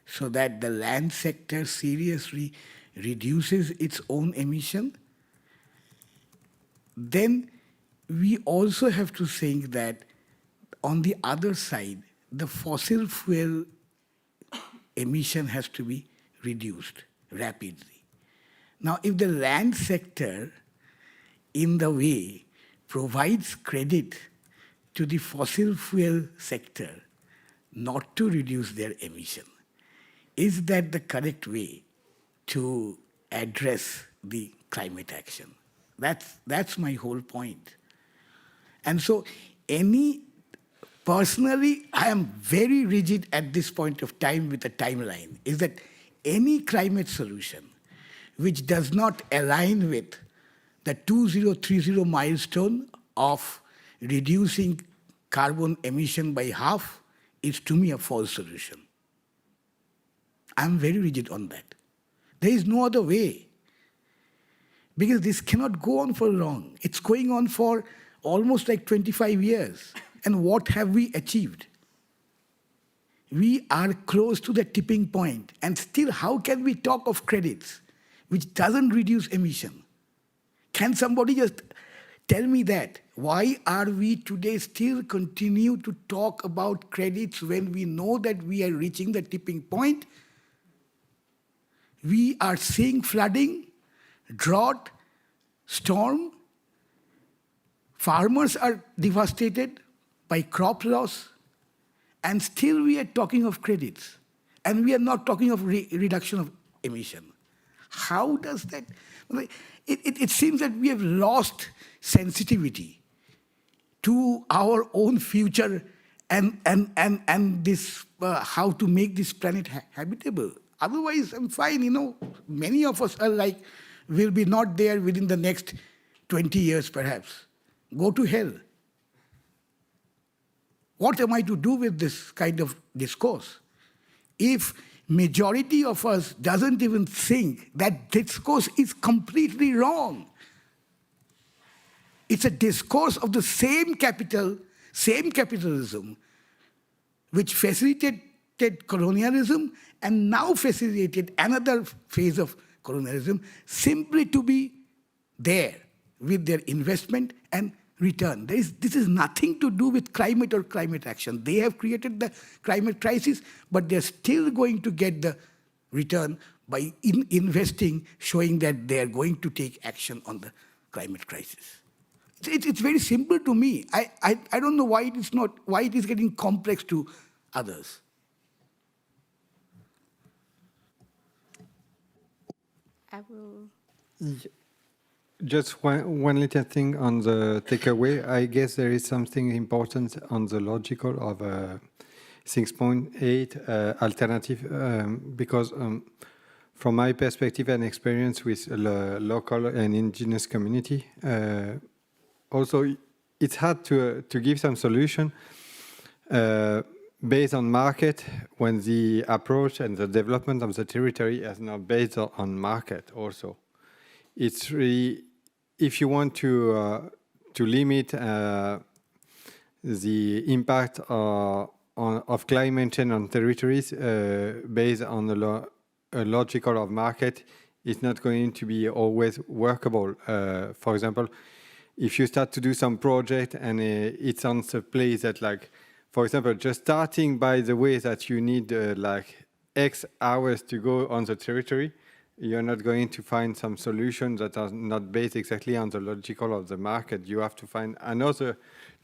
so that the land sector seriously reduces its own emission. Then we also have to think that on the other side, the fossil fuel emission has to be reduced rapidly. Now, if the land sector, in the way, provides credit to the fossil fuel sector not to reduce their emission, is that the correct way to address the climate action? That's my whole point. And so personally, I am very rigid at this point of time with the timeline, is that any climate solution which does not align with the 2030 milestone of reducing carbon emission by half is to me a false solution. I'm very rigid on that. There is no other way. Because this cannot go on for long. It's going on for almost like 25 years. And what have we achieved? We are close to the tipping point. And still, how can we talk of credits which doesn't reduce emission? Can somebody just tell me that? Why are we today still continue to talk about credits when we know that we are reaching the tipping point? We are seeing flooding, drought, storm. Farmers are devastated by crop loss, and still we are talking of credits, and we are not talking of reduction of emission. How does that? It seems that we have lost sensitivity to our own future and this how to make this planet habitable. Otherwise, I'm fine. Many of us are like, will be not there within the next 20 years, perhaps. Go to hell. What am I to do with this kind of discourse? If majority of us doesn't even think that discourse is completely wrong. It's a discourse of the same capitalism, which facilitated colonialism and now facilitated another phase of colonialism, simply to be there with their investment and return. This is nothing to do with climate or climate action. They have created the climate crisis, but they're still going to get the return by investing, showing that they are going to take action on the climate crisis. It's very simple to me. I don't know why it is getting complex to others. I will. Just one little thing on the takeaway. I guess there is something important on the logical of 6.8 alternative, because from my perspective and experience with local and indigenous community, also it's hard to give some solution based on market when the approach and the development of the territory is not based on market also. It's really, if you want to limit the impact of climate change on territories based on a logical of market is not going to be always workable. For example, if you start to do some project and it's on a place that, like, for example, just starting by the way that you need like X hours to go on the territory, you're not going to find some solutions that are not based exactly on the logical of the market. You have to find another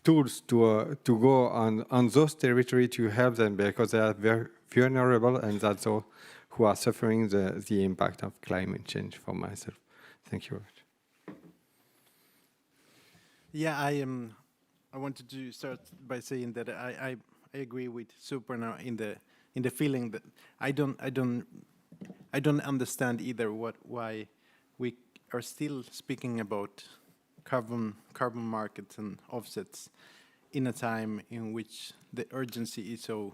tools to go on those territory to help them, because they are very vulnerable, and that's all who are suffering the impact of climate change for myself. Thank you very much. Yeah, I wanted to start by saying that I agree with Souparna in the feeling that I don't understand either why we are still speaking about carbon markets and offsets in a time in which the urgency is so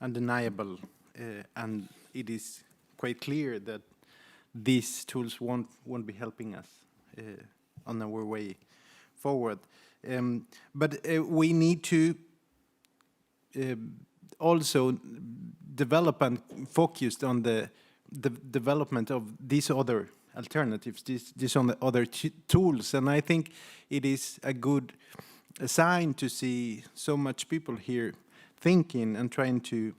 undeniable, and it is quite clear that these tools won't be helping us on our way forward. But we need to also develop and focus on the development of these other alternatives, these other tools. And I think it is a good sign to see so much people here thinking and trying to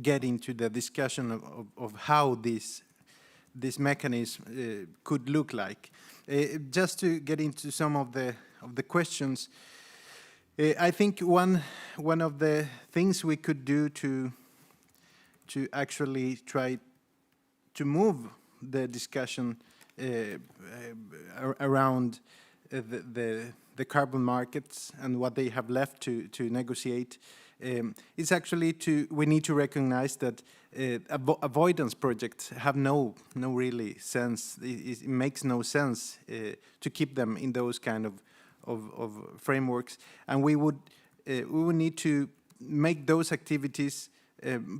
get into the discussion of how this mechanism could look like. Just to get into some of the questions, I think one of the things we could do to actually try to move the discussion around the carbon markets and what they have left to negotiate is actually we need to recognize that avoidance projects have no really sense. It makes no sense to keep them in those kind of frameworks, and we would need to make those activities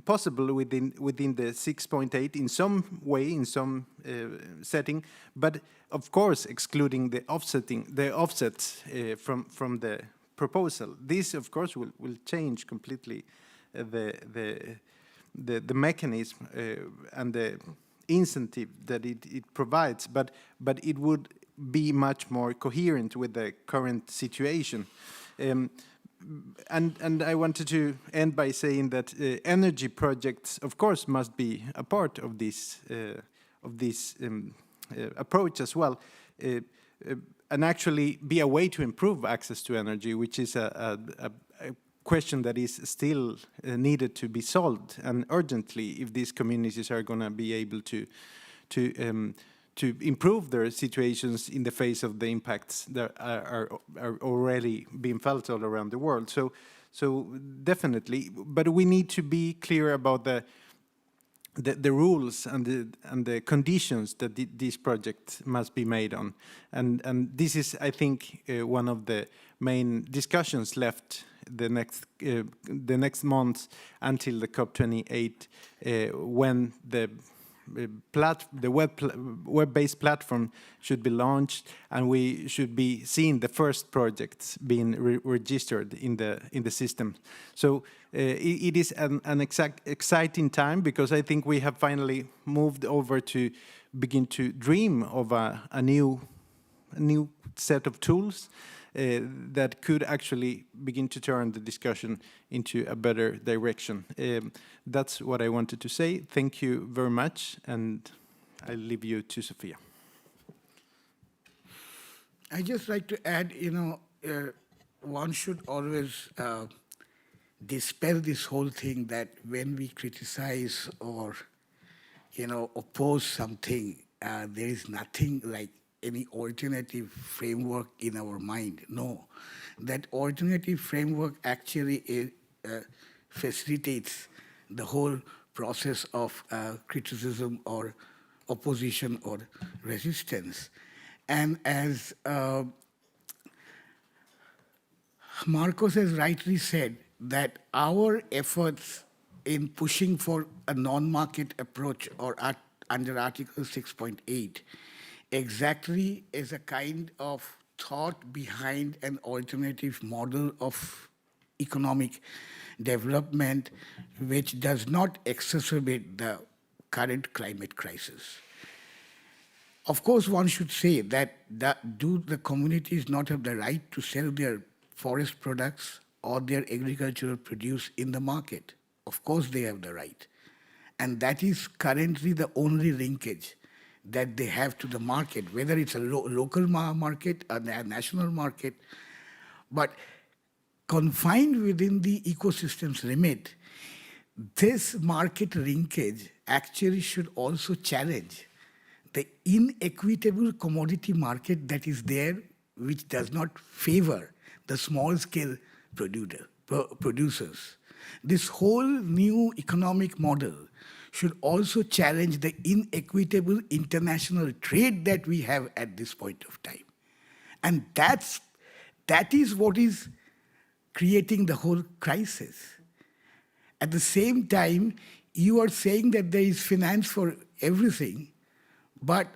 possible within the 6.8 in some way, in some setting, but of course excluding the offsets from the proposal. This, of course, will change completely the mechanism and the incentive that it provides, but it would be much more coherent with the current situation. And I wanted to end by saying that energy projects, of course, must be a part of this approach as well, and actually be a way to improve access to energy, which is a question that is still needed to be solved, and urgently, if these communities are going to be able to improve their situations in the face of the impacts that are already being felt all around the world. So definitely, but we need to be clear about the rules and the conditions that these projects must be made on, and this is, I think, one of the main discussions left the next months until the COP28, when the web-based platform should be launched, and we should be seeing the first projects being registered in the system. So it is an exciting time, because I think we have finally moved over to begin to dream of a new set of tools that could actually begin to turn the discussion into a better direction. That's what I wanted to say. Thank you very much, and I'll leave you to Sofia. I just like to add, one should always dispel this whole thing that when we criticize or, oppose something, there is nothing like any alternative framework in our mind. No, that alternative framework actually facilitates the whole process of criticism or opposition or resistance. And as Marcos has rightly said, that our efforts in pushing for a non-market approach or under Article 6.8 exactly is a kind of thought behind an alternative model of economic development which does not exacerbate the current climate crisis. Of course, one should say that do the communities not have the right to sell their forest products or their agricultural produce in the market? Of course they have the right. And that is currently the only linkage that they have to the market, whether it's a local market or a national market. But confined within the ecosystem's limit, this market linkage actually should also challenge the inequitable commodity market that is there, which does not favor the small-scale producers. This whole new economic model should also challenge the inequitable international trade that we have at this point of time. And that is what is creating the whole crisis. At the same time, you are saying that there is finance for everything, but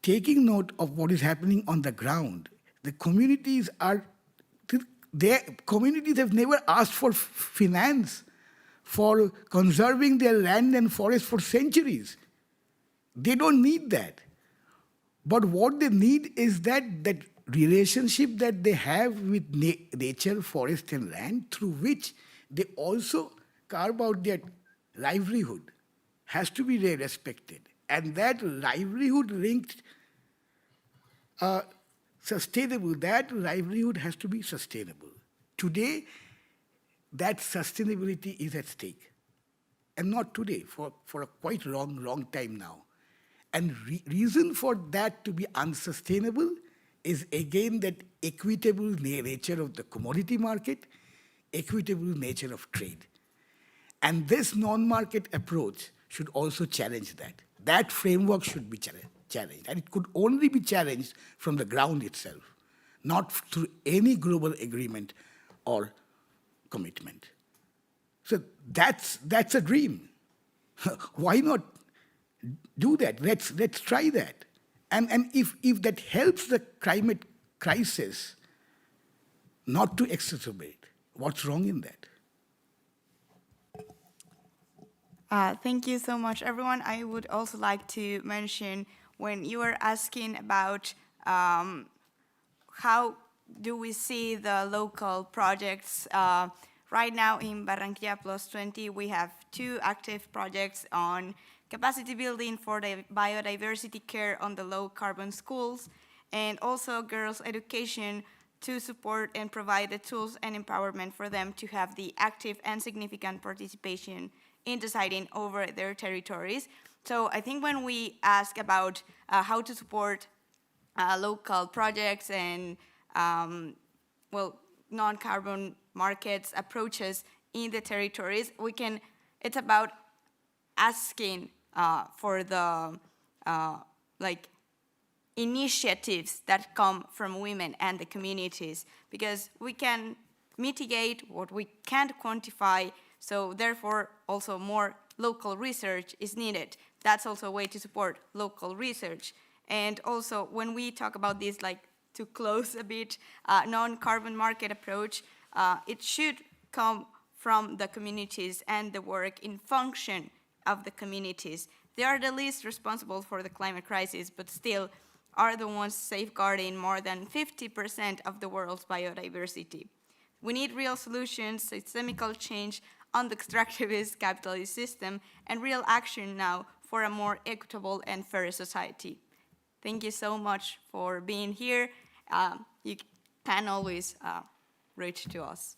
taking note of what is happening on the ground, the communities have never asked for finance for conserving their land and forest for centuries. They don't need that. But what they need is that relationship that they have with nature, forest and land, through which they also carve out their livelihood, has to be respected. And that livelihood linked sustainable, that livelihood has to be sustainable. Today, that sustainability is at stake. And not today, for a quite long time now. And reason for that to be unsustainable is again that equitable nature of the commodity market, equitable nature of trade. And this non-market approach should also challenge that. That framework should be challenged. And it could only be challenged from the ground itself, not through any global agreement or commitment. So that's a dream. Why not do that? Let's try that. And if that helps the climate crisis not to exacerbate, what's wrong in that? Thank you so much, everyone. I would also like to mention, when you were asking about how do we see the local projects, right now in Barranquilla+20, we have 2 active projects on capacity building for the biodiversity care on the low-carbon schools, and also girls' education to support and provide the tools and empowerment for them to have the active and significant participation in deciding over their territories. So I think when we ask about how to support local projects and non-carbon markets approaches in the territories, it's about asking for the initiatives that come from women and the communities, because we can mitigate what we can't quantify, so therefore also more local research is needed. That's also a way to support local research. And also when we talk about this, to close a bit, non-carbon market approach, it should come from the communities and the work in function of the communities. They are the least responsible for the climate crisis, but still are the ones safeguarding more than 50% of the world's biodiversity. We need real solutions, systemical change on the extractivist capitalist system, and real action now for a more equitable and fair society. Thank you so much for being here. You can always reach to us.